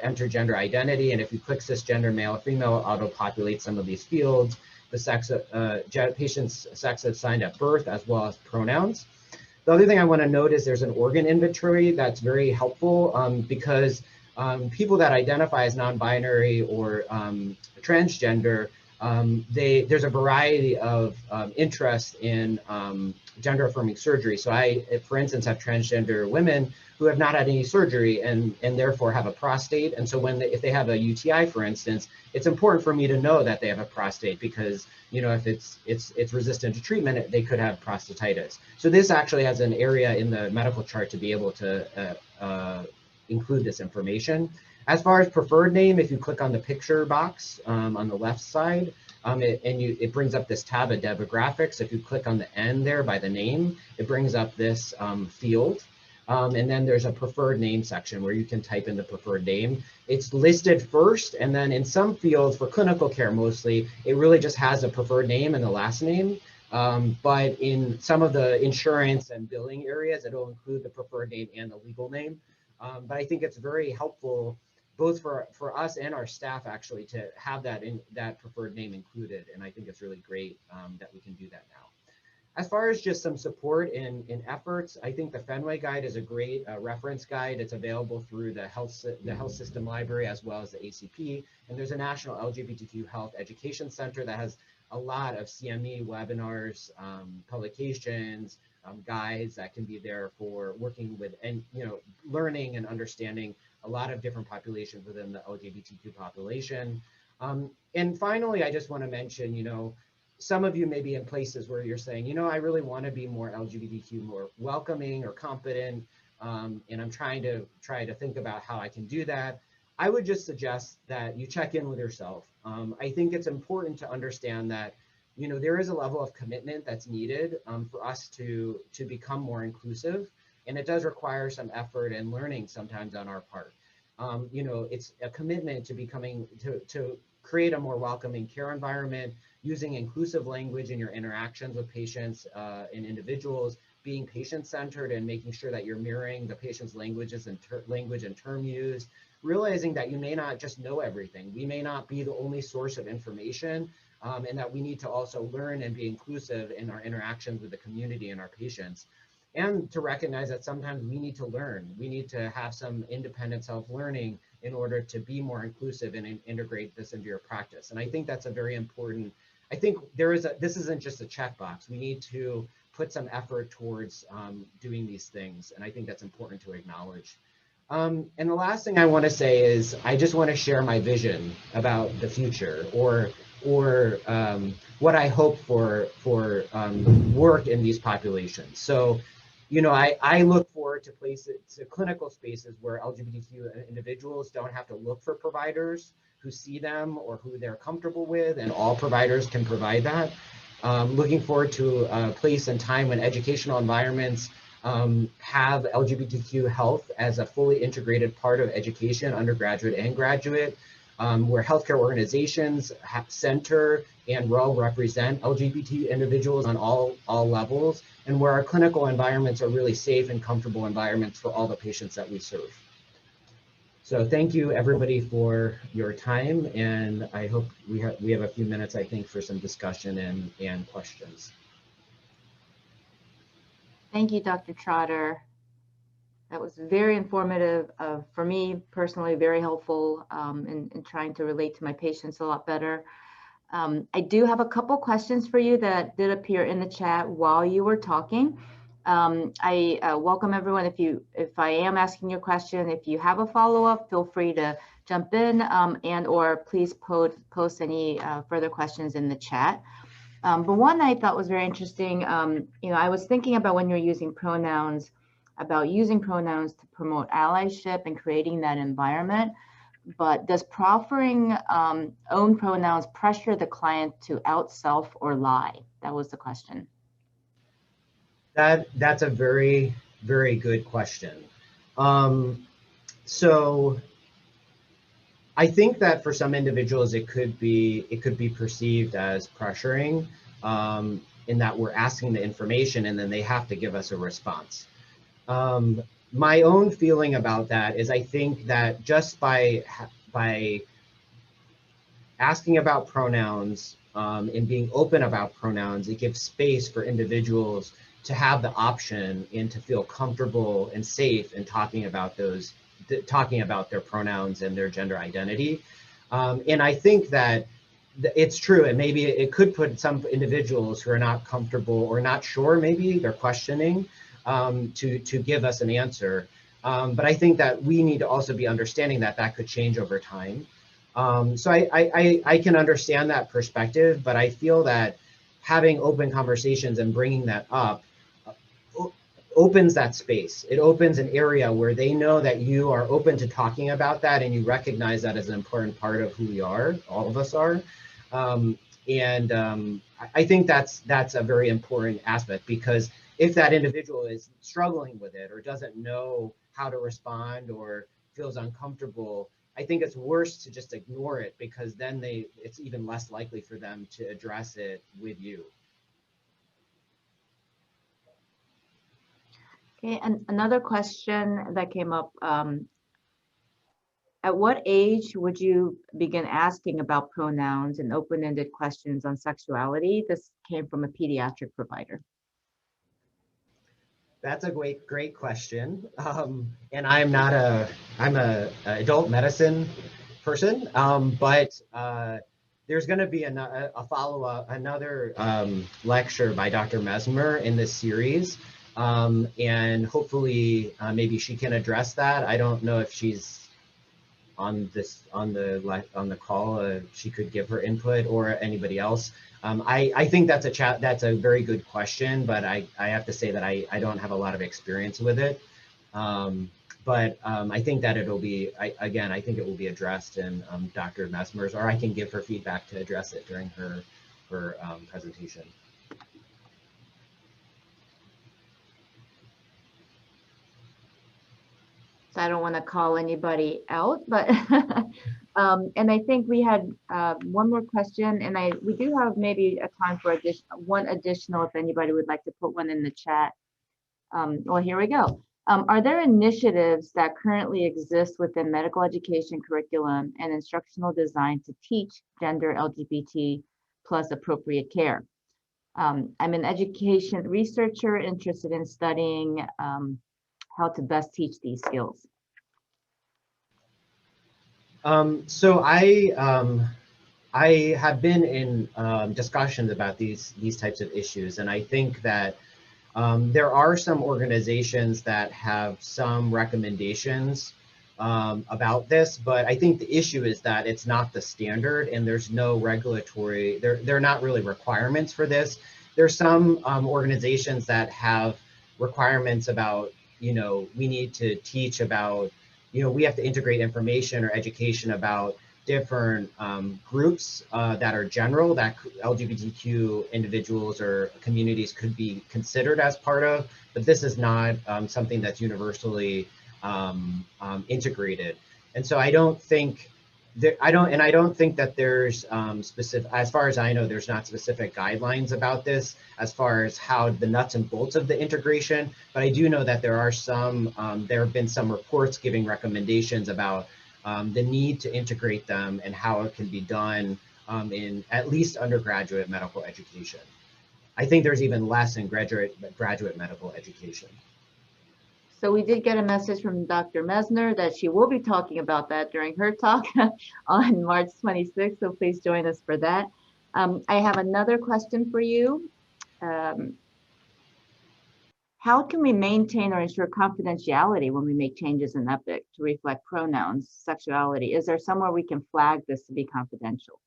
enter gender identity. And if you click cisgender, male or female, it auto-populates some of these fields, the sex, patient's sex assigned at birth, as well as pronouns. The other thing I want to note is there's an organ inventory that's very helpful because people that identify as non-binary or transgender, there's a variety of interest in gender-affirming surgery. So I, for instance, have transgender women who have not had any surgery and therefore have a prostate. And so if they have a UTI, for instance, it's important for me to know that they have a prostate because, you know, if it's resistant to treatment, they could have prostatitis. So this actually has an area in the medical chart to be able to include this information. As far as preferred name, if you click on the picture box on the left side, it brings up this tab of demographics. If you click on the N there by the name, it brings up this field. And then there's a preferred name section where you can type in the preferred name. It's listed first, and then in some fields, for clinical care mostly, it really just has a preferred name and the last name. But in some of the insurance and billing areas, it'll include the preferred name and the legal name. But I think it's very helpful both for us and our staff actually to have that preferred name included. And I think it's really great that we can do that now. As far as just some support in efforts, I think the Fenway Guide is a great reference guide. It's available through the health system library as well as the ACP. And there's a National LGBTQ Health Education Center that has a lot of CME webinars, publications, guides that can be there for working with and learning and understanding a lot of different populations within the LGBTQ population. And finally, I just want to mention, some of you may be in places where you're saying, I really want to be more LGBTQ, more welcoming or competent, and I'm trying to think about how I can do that. I would just suggest that you check in with yourself. I think it's important to understand that, there is a level of commitment that's needed for us to become more inclusive, and it does require some effort and learning sometimes on our part. It's a commitment to create a more welcoming care environment, using inclusive language in your interactions with patients and individuals, being patient-centered and making sure that you're mirroring the patient's languages and language and term use, realizing that you may not just know everything. We may not be the only source of information, and that we need to also learn and be inclusive in our interactions with the community and our patients. And to recognize that sometimes we need to learn. We need to have some independent self-learning in order to be more inclusive and integrate this into your practice. And I think that's a very important, I think this isn't just a checkbox. We need to put some effort towards doing these things. And I think that's important to acknowledge. And the last thing I want to say is I just want to share my vision about the future or what I hope for work in these populations. So, I look forward to clinical spaces where LGBTQ individuals don't have to look for providers who see them or who they're comfortable with, and all providers can provide that. Looking forward to a place and time when educational environments have LGBTQ health as a fully integrated part of education, undergraduate and graduate, where healthcare organizations center and will represent LGBT individuals on all levels, and where our clinical environments are really safe and comfortable environments for all the patients that we serve. So thank you everybody for your time, and I hope we have a few minutes, I think, for some discussion and questions. Thank you, Dr. Trotter. That was very informative, for me personally, very helpful in trying to relate to my patients a lot better. I do have a couple questions for you that did appear in the chat while you were talking. I welcome everyone. If I am asking your question, if you have a follow-up, feel free to jump in and or please post any further questions in the chat. But one I thought was very interesting, I was thinking about when you're using pronouns, about using pronouns to promote allyship and creating that environment. But does proffering own pronouns pressure the client to out-self or lie? That was the question. That's a very, very good question. So I think that for some individuals, it could be perceived as pressuring, in that we're asking the information and then they have to give us a response. My own feeling about that is I think that just by asking about pronouns and being open about pronouns, it gives space for individuals to have the option and to feel comfortable and safe in talking about their pronouns and their gender identity. And I think that it's true, and maybe it could put some individuals who are not comfortable or not sure, maybe they're questioning, to give us an answer. But I think that we need to also be understanding that that could change over time. So I can understand that perspective, but I feel that having open conversations and bringing that up opens that space. It opens an area where they know that you are open to talking about that and you recognize that as an important part of who we are, all of us are. I think that's a very important aspect, because if that individual is struggling with it or doesn't know how to respond or feels uncomfortable, I think it's worse to just ignore it, because then it's even less likely for them to address it with you. Okay, and another question that came up, at what age would you begin asking about pronouns and open-ended questions on sexuality? This came from a pediatric provider. That's a great question. And I'm an adult medicine person, but there's going to be a follow-up, another lecture by Dr. Mesmer in this series. And hopefully maybe she can address that. I don't know if she's on the call. She could give her input, or anybody else. I think that's a very good question, but I have to say that I don't have a lot of experience with it. But I think that I think it will be addressed in Dr. Mesmer's, or I can give her feedback to address it during her presentation. So I don't want to call anybody out, but and I think we had one more question, and we do have maybe a time for one additional if anybody would like to put one in the chat. Well, here we go. Are there initiatives that currently exist within medical education curriculum and instructional design to teach gender LGBT plus appropriate care? I'm an education researcher interested in studying how to best teach these skills. So I have been in discussions about these types of issues, and I think that there are some organizations that have some recommendations about this, but I think the issue is that it's not the standard, and there's no regulatory, there are not really requirements for this. There's some organizations that have requirements about, we need to teach about, we have to integrate information or education about different groups that are general, that LGBTQ individuals or communities could be considered as part of, but this is not something that's universally integrated. And so I don't think I don't think that there's specific, as far as I know, there's not specific guidelines about this as far as how the nuts and bolts of the integration. But I do know that there are some, there have been some reports giving recommendations about the need to integrate them and how it can be done in at least undergraduate medical education. I think there's even less in graduate medical education. So we did get a message from Dr. Mesner that she will be talking about that during her talk on March 26th, so please join us for that. I have another question for you. How can we maintain or ensure confidentiality when we make changes in EPIC to reflect pronouns, sexuality? Is there somewhere we can flag this to be confidential?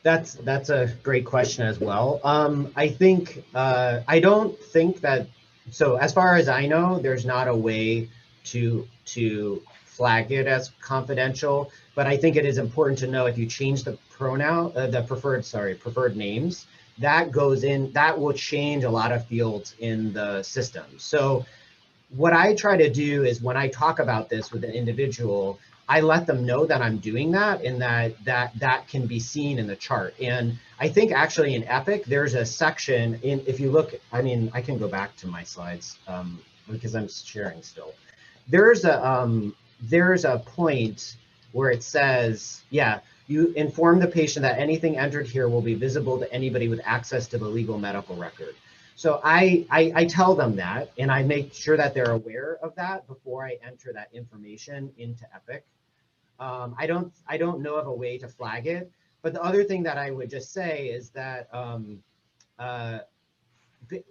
That's a great question as well. I think I don't think that. So as far as I know, there's not a way to flag it as confidential. But I think it is important to know if you change the pronoun, the preferred names, that goes in. That will change a lot of fields in the system. So what I try to do is when I talk about this with an individual, I let them know that I'm doing that and that can be seen in the chart. And I think actually in EPIC, there's a section in, if you look, I mean, I can go back to my slides because I'm sharing still. There's a point where it says, yeah, you inform the patient that anything entered here will be visible to anybody with access to the legal medical record. So I tell them that, and I make sure that they're aware of that before I enter that information into EPIC. I don't know of a way to flag it, but the other thing that I would just say is that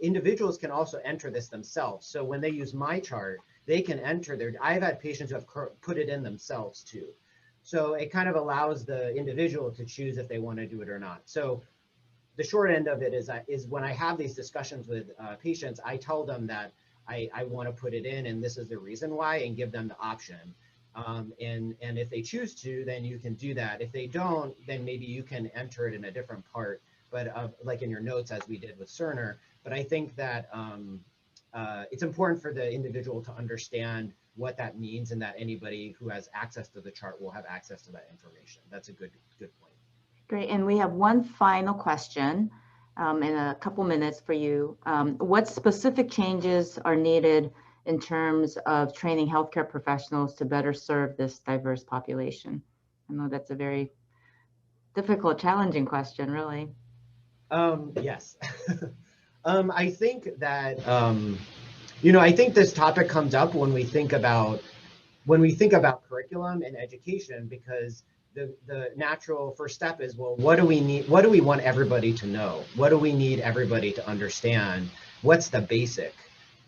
individuals can also enter this themselves. So when they use my chart, they can enter their, I've had patients who have put it in themselves too. So it kind of allows the individual to choose if they want to do it or not. So the short end of it is when I have these discussions with patients, I tell them that I want to put it in and this is the reason why, and give them the option. And if they choose to, then you can do that. If they don't, then maybe you can enter it in a different part, but like in your notes as we did with Cerner. But I think that it's important for the individual to understand what that means and that anybody who has access to the chart will have access to that information. That's a good point. Great, and we have one final question in a couple minutes for you. What specific changes are needed in terms of training healthcare professionals to better serve this diverse population? I know that's a very difficult, challenging question, really. Yes. I think that, I think this topic comes up when we think about curriculum and education, because the natural first step is, well, what do we need? What do we want everybody to know? What do we need everybody to understand? What's the basic?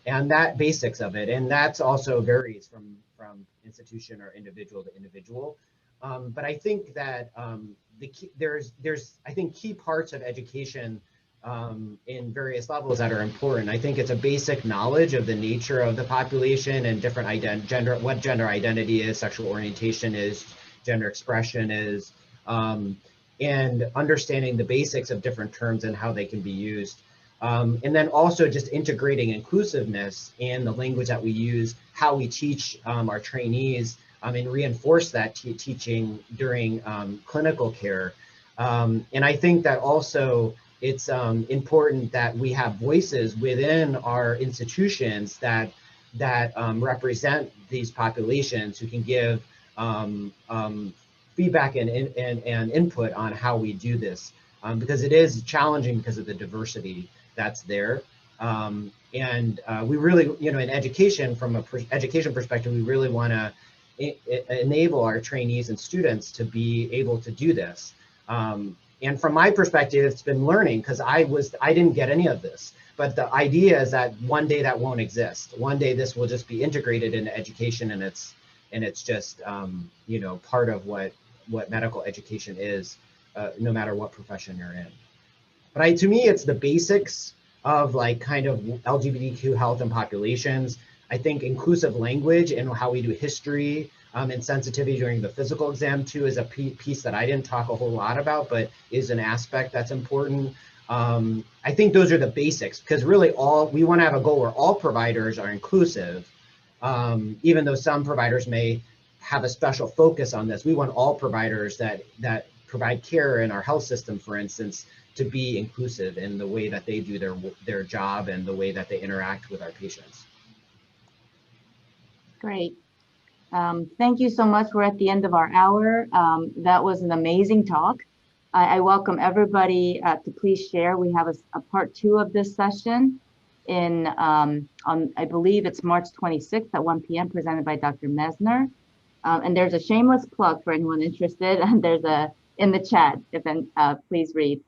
And that basics of it, and that's also varies from institution or individual to individual. But I think that there's I think key parts of education in various levels that are important. I think it's a basic knowledge of the nature of the population and different what gender identity is, sexual orientation is, gender expression is, and understanding the basics of different terms and how they can be used. And then also just integrating inclusiveness in the language that we use, how we teach our trainees, and reinforce that teaching during clinical care. And I think that also it's important that we have voices within our institutions that represent these populations, who can give feedback and input on how we do this, because it is challenging because of the diversity that's there. And we really, in education, from an education perspective, we really want to enable our trainees and students to be able to do this. And from my perspective, it's been learning, because I didn't get any of this. But the idea is that one day that won't exist. One day this will just be integrated into education, and it's just part of what medical education is, no matter what profession you're in. But to me, it's the basics of kind of LGBTQ health and populations. I think inclusive language and how we do history and sensitivity during the physical exam too is a piece that I didn't talk a whole lot about, but is an aspect that's important. I think those are the basics, because really we want to have a goal where all providers are inclusive, even though some providers may have a special focus on this. We want all providers that provide care in our health system, for instance, to be inclusive in the way that they do their job and the way that they interact with our patients. Great. Thank you so much. We're at the end of our hour. That was an amazing talk. I welcome everybody to please share. We have a part 2 of this session on, I believe it's March 26th at 1 p.m. presented by Dr. Mesner. And there's a shameless plug for anyone interested. There's in the chat, please read.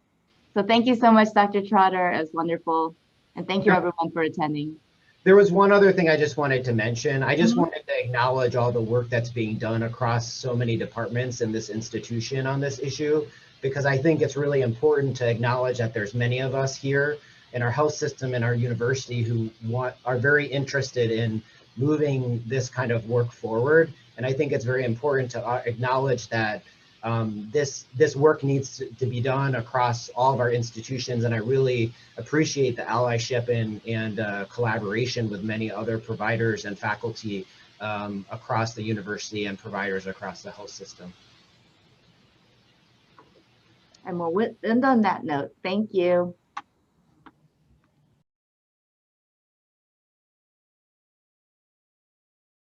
So thank you so much, Dr. Trotter. It was wonderful. And thank you everyone for attending. There was one other thing I just wanted to mention. I just wanted to acknowledge all the work that's being done across so many departments in this institution on this issue, because I think it's really important to acknowledge that there's many of us here in our health system and our university who are very interested in moving this kind of work forward. And I think it's very important to acknowledge that this work needs to be done across all of our institutions, and I really appreciate the allyship and collaboration with many other providers and faculty across the university and providers across the health system. And we'll end on that note. Thank you.